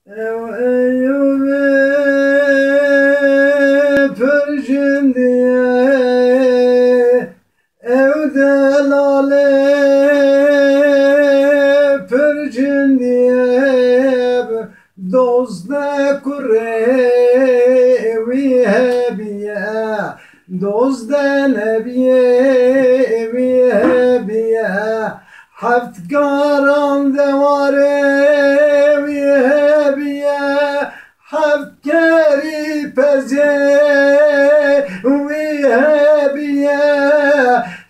Eyyubi Perşin diye ev delale Perşin diye dozda kurevi hebiye dozda nebiye vi hebiye Haftgaran devare vi hebiye Haftgari peze vi hebiye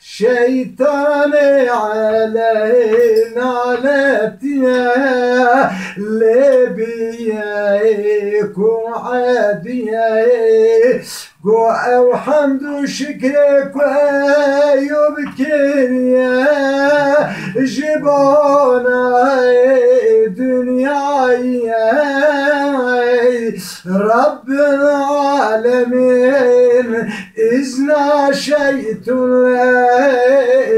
Şeytani aleyna leptiye Lebiye kuadiye Go ev hamdu şükre kuyub kiriye Jibana dünyaya Rabbül alemin İzna şeytun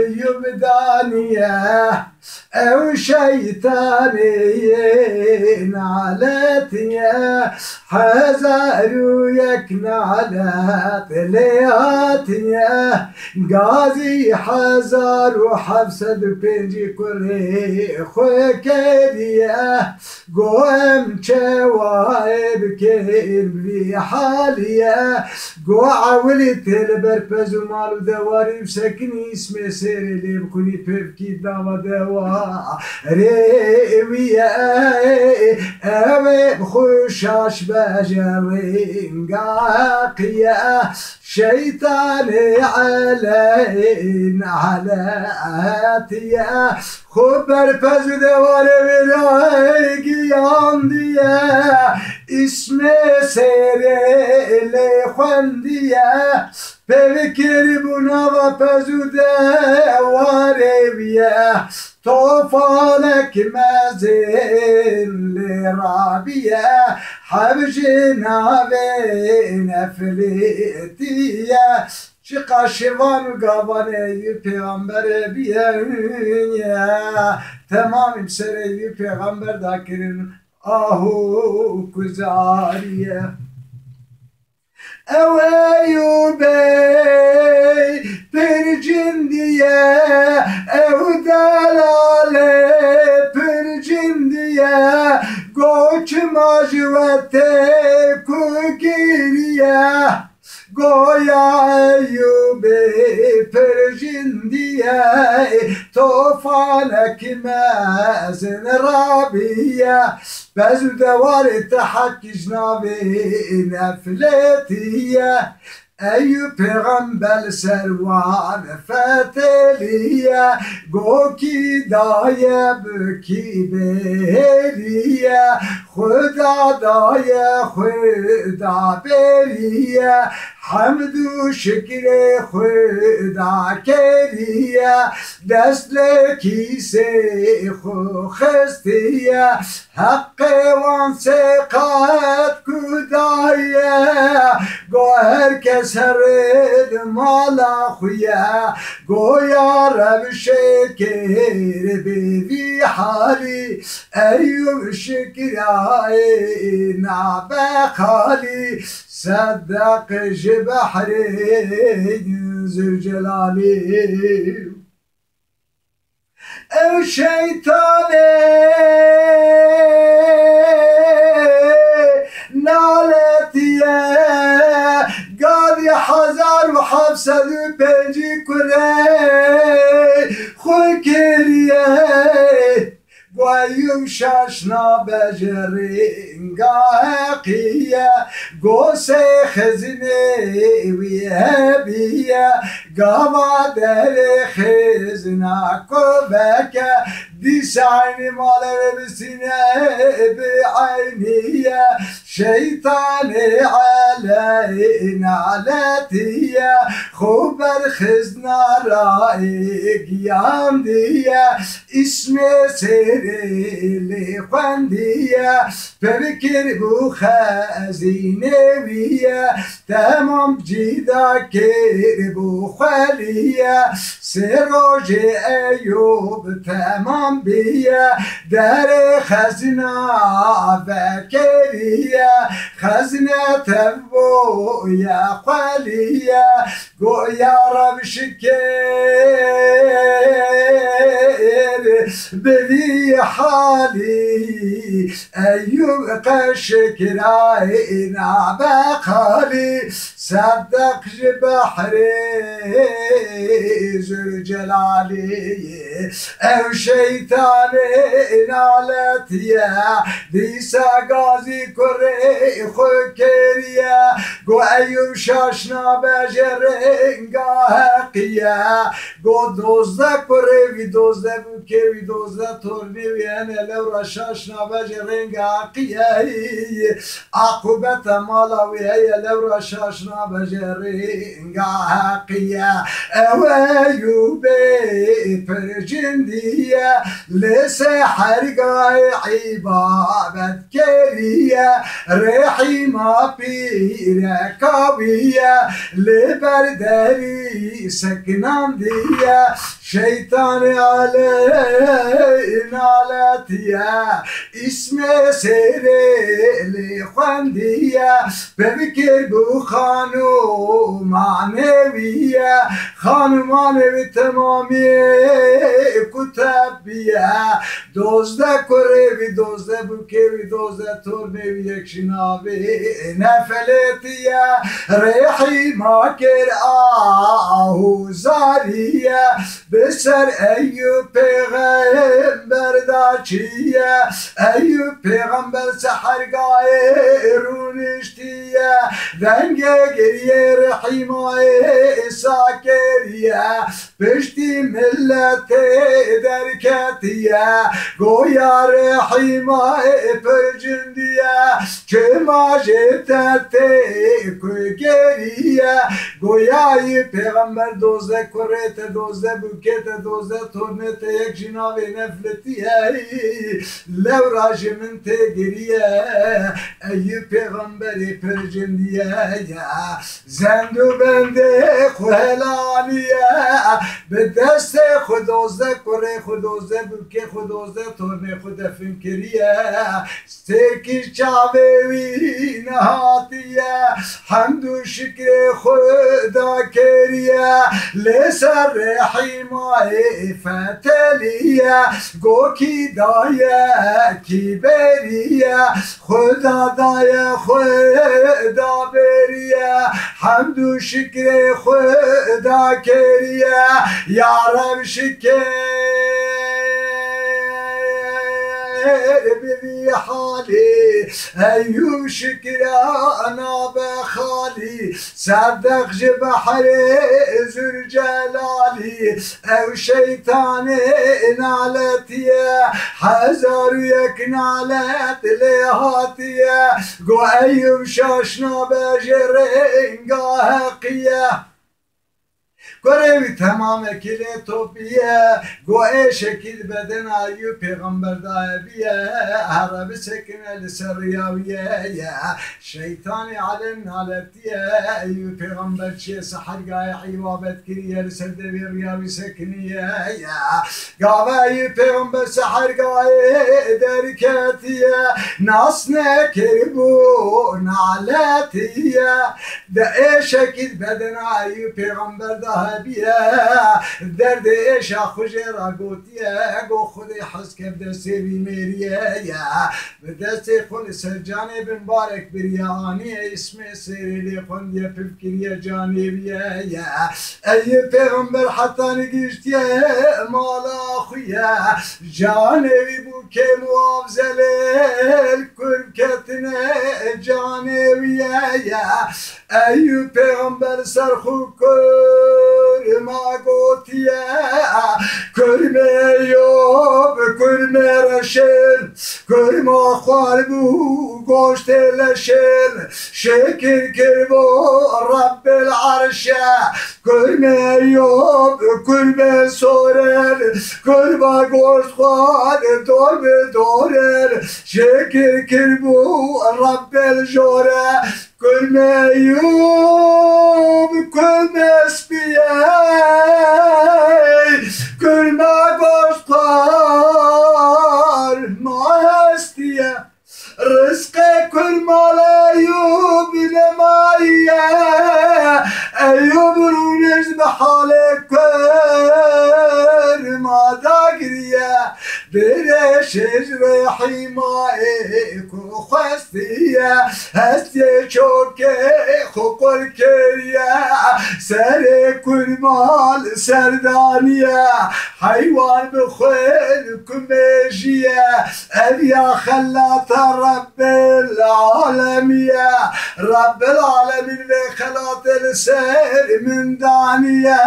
yubdaniye Ev şeytaniye naletiye Hazaru yeknalat leyatiye Gazi hazaru hafsad penci kuri khukeriye Goem çevaib kerim vi haliye Go avli telber pezu malu devari Sekini isme serili bkuni pevki dava deva Reviye eve bkhuşaş bejerin gaqiye Şeytani aleyn alatiye Khubber pezu devare viray giyan diye İsme serele khwendiye Pevkir buna ve pezu devare viye Tofanek mezinli rabiye Habjina ve nefletiye Çıka şivan gavane peygamber biye Tamam imsere peygamber dakirin ahu kuzariye Eyyubi Percin diye ev delale Percin diye Goç macvete kugiriye Goya Eyyubi Percin diye Tofanek mezin rabiye Bezü devar tehak icnabi nefletiye Eyyub peygamber servan feteliye Goki daye bki beriye Khuda daye khuda beriye Hamdu şükre khuda keriye Destle kise khu khestiye Hakkı van sekat kudaye Go herkes her mala huya Goya Rab şekir bivi hali Eyyub şekir nabekali Saddaq jibahri zülcelali Ev şeytane naletiye Gadi hazar ve hafsadu penci kure Khukeriye Goyum şaşna becerin gaqiye Gose khizne vihebiye Gava dere khizna kubeke Disayni male ve bisine bi ayniye شیطانی علی نعلتیه خوبر خزنا رای گیاندیه اسم سریلی خوندیه ببکر بو خزینه ویه تمام جیدا کر بو خلیه سروج ایوب تمام بیه در خزنا بکریه خزنه تبو یا خلیه گویا رب شکر بذي حالي أيوب قشكراي نعبق حالي صدق بحري زر جلالي أو شيطاني نالتيا ديسا غازي كوري خكريا قو أيوب شاشنا بجرنگا حقيا قو دوزده كوري في دوزده بوكي في دوزده تورني ويانا لو رشاشنا بجرنگا حقيا عقوبة مالا ويايا لو رشاشنا بجرنگا حقيا أو أيوبي فرجندية لسحر قاي عبابت كرية ريحي ما بيركابية لبردري سكنان دية شيطان علينا لاتيا اسم سيري لخوندية بفكر بو خانو معنوية خانو معنوي تمامي كتابية دوزده كريبي دوزده بوكيبي دوزده تورنيبي يكشنابي نفلتية ريحي ماكر آهو زارية بسر أيوب پیغمبر داچیه أيوب پیغمبر سحر قایرونشتیه دنگه گریه رحیمای ساکریه پشتی ملت درکتیه گویا رحیمای پرجندیه که ماجتت کوی گریه گویای پیغمبر دوزده کرت دوزده بوکت دوزده تورنت یک جناب نفلتیه لو راج من تگریه ای پیغمبری پرجندیه زند و بنده خوهلانیه به دست خودوزده کره خودوزده بوکه خودوزده تورنه خود فنکریه سترکی چاوی نهاتیه حمد و شکر خدا کریه لسر رحیمای فتلیه گوکی دایه کی بریه خدا دایه خدا بریه حمد و شکر خدا کریه یا رب شکر بذي حالي أيوب شكرانا بخالي صدق بحري زر جلالي أو شيطاني نالتيا حزار يك نالت لهاتيا قو أيوب شاشنا بجرنگا حقيا گوری تمام کلی توپیه گوی شکل بدن ایوب پیغمبر دایبیه عربی سکنه لسریاویه شیطانی علم نالتیه ایوب پیغمبر چیه سحرگاه عیوابت کریه لسردوی ریاوی سکنیه گاوه ایوب پیغمبر سحرگاه درکتیه ناس نکربو نالتیه ده شکل بدن ایوب پیغمبر دایبیه درد عشق خوشی را گوتیه گو خودی حس که بدستی بیمیریه به دست خود سرجانه بمبارک بریانی اسم سریلی خوندیه پفکریه جانبیه ای پیغمبر حتی نگیشتیه مالا خویه جانبی بو که موافزل کرب کتنه جانبیه ای پیغمبر سرخو ما گوتیه کرم ایوب کرم رشل کرم کرما خوار بو گوشت لشر شکر کربو رب العرش کرما ایوب کرما سورر کرما گوشت خوار دور به دورر شکر کربو رب الجوره کرما ایوب کرما سپیه کرما گوشت خوار ما هستیه رزق کل مال ایوب نماییه ایوب رونش به حال کر ماداگریه برش رحیمای کو خواستیه هستی چوکه خوکر کریه سر کل مال سردانیه حیوان بخل کمشیه اویا خلات رب العالمين رب العالمين بخلات السير من دانية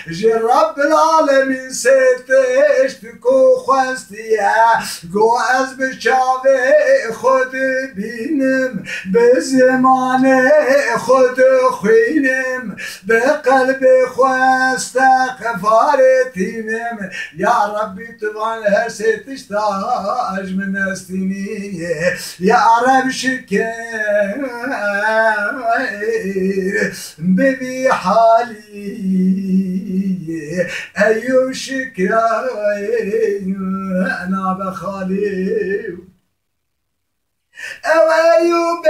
جي رب العالمين ستشتكو خواستية قو از بشاوي خود بينم بزمان خود خوينم بقلب خواستك فارتينم يا ربي تبان هر ستشتاج من استيني يا عرب شكر ببي حالي أيوب شكر أنا بخالي أو أيوب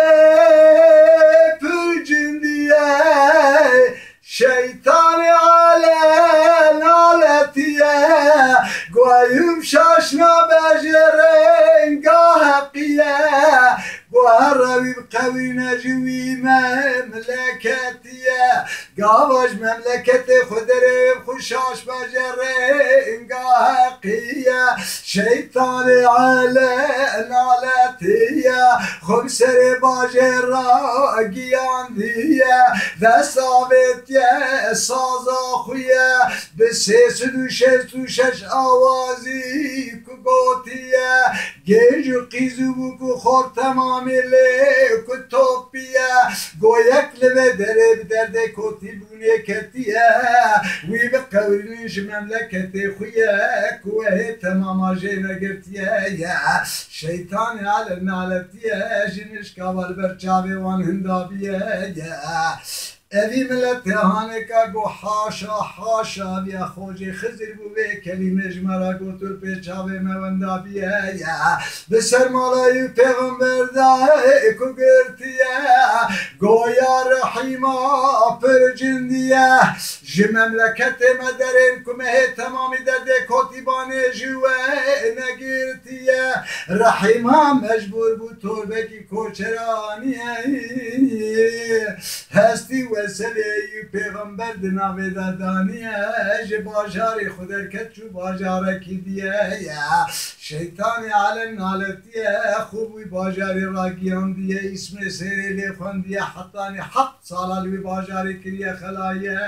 بالجندية شيطان على نالتيه قويم شاشنا بجرين قاهقيه قوهروي بقوي نجوي مملكتيه قاوج مملكتي خدري بخشاش بجرين قاهقيه شيطان على نالتيه خمسري باجراقي عنديه دستاوتيه سازا خويه بسيس دوشش آوازي كوكوتيه گیجو قیزو بو خور تمامی لیکو توپیه گویک لبه دره بدرده کوتی بونه کتیه وی بقورنش مملکتی خویه کوه تمام آجینا گرتیه شیطان علی نالتیه جنش کابل برچاوی وان هندابیه اوی ملت هانکا گو حاشا بیا خوجی خزر بو به کلمه جمرا گو تر پیچاوه موندا بیه بسر مالای پیغمبر دای کو گرتیه گویا رحیما پر جندیه جی مملکت مدرین کمه تمامی درده کتیبانه جوه نگرتیه رحیما مجبور بو تر بکی کوچرانیه هستی وسیله پیغمبر دناوی دادانیه جی باجاری خودرکت چو باجارکی دیه شیطانی علم نالتیه خوبی باجاری راگیان دیه اسم سریلی خوندیه حتانی 7 سالال بی باجاری کریه خلایه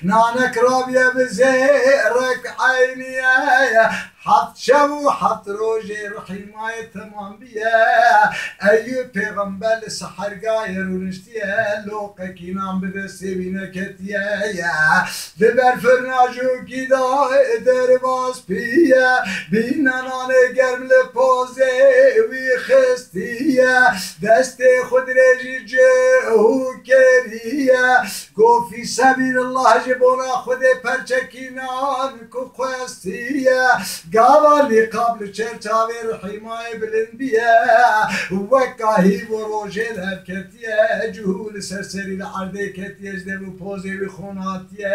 نانک رابیه بزیرک عینیه 7 شب و 7 روز رحیمای تمام بیه ایوب پیغمبر سحرگاه رونشتیه لوقه کینام بدسته بینه کتیه دبر فرناجو کی دای در باز پیه بینانان گرم لپوزه وی خستیه دست خود رجی جهو کریه گفی سبیل الله جبونا خود پرچکینان کو خستیه قابلی قبل چرچاوی رحیمای بلندیه وکاهی و روژه لبکتیه جهول سرسری لعرده کتیه جده و پوزی و خوناتیه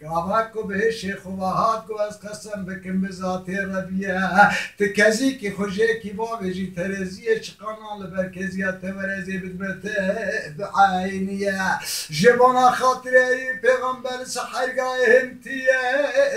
قابکو به شیخ و وحاد کو از قسم بکن بذات ربیه تکزی که خوشه کی بابجی ترزیه چقانان لبرکزیه تورزی بدمته بعینیه جبانا خاطره پیغمبر سحرگاه همتیه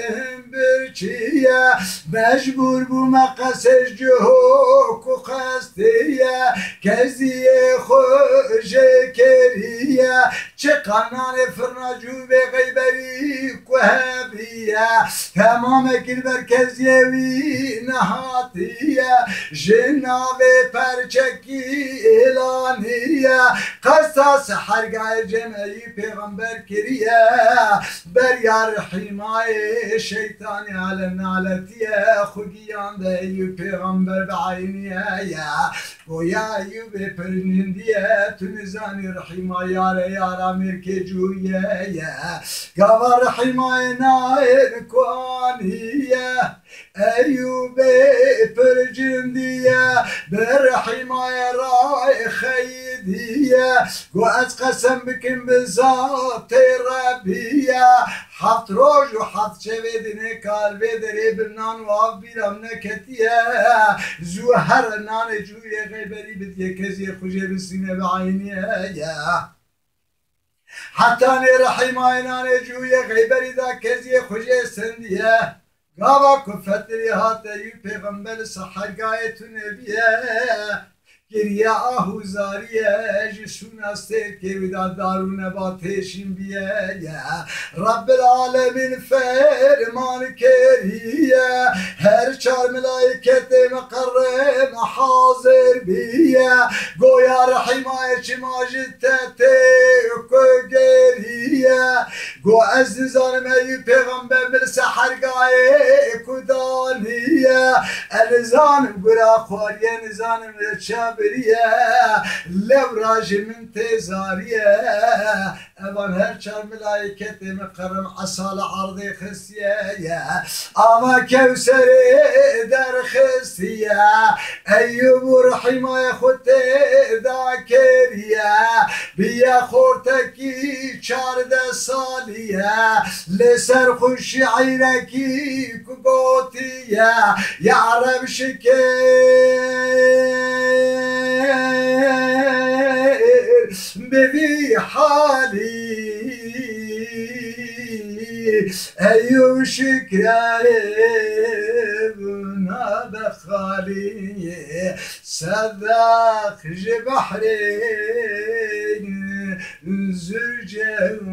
هم برچیه مجبور بو مقصش جهو کو خستیه کزیه خوشه کریه چه قنان فرناجو به غیبری كهبية تمام كل مركزيوي نهاتية جنابي پرچکی اعلانیه قصاص حرقای جمعی پیغمبر کریه بریار حمای شیطانی علی نالتیه خوگیان ده ایو پیغمبر بعینیه گویا ایو به پرنندیه تو نزانی رحیما یاره یارا مرکه جویه گاوا رحیمای ناین کوانیه ایوب پرجندیه بر حمای رای خیدیه گو از قسم بکن بذات ربیه هفت روز و هفت شوه دینه کالبه دره بنان و آف بیرم نکتیه زو هر نان جوی غیبری بدیه کزی خوشه بسینه بعینیه حتی رحمای نان جوی غیبری دا کزی خوشه سندیه گاوا کفتری هاته پیغمبر صحرگاه تو نبیه گریه آهوزاریه جسون استید که ودا دارون باتشین بیه رب العالمین فرمان کریه هر چار ملائکت مقرم حاضر بیه گویا رحیمای چی ماجد که گریه گو از نزانم ایو پیغمبر بل سحرگاه کدانیه نزانم گرا خواریه نزانم چه لو راج من تزاريه أبان هرشار ملايكة مقرم عصال عرض خسية أما كوسر در خسية أيوب رحمة يخوت ذاكرية بيا خورتكي چارد سالية لسر خوش عينكي كبوتية يا عرب شكي بذي حالي أيو شكرنا بخالي صدق جبحرين زجلالي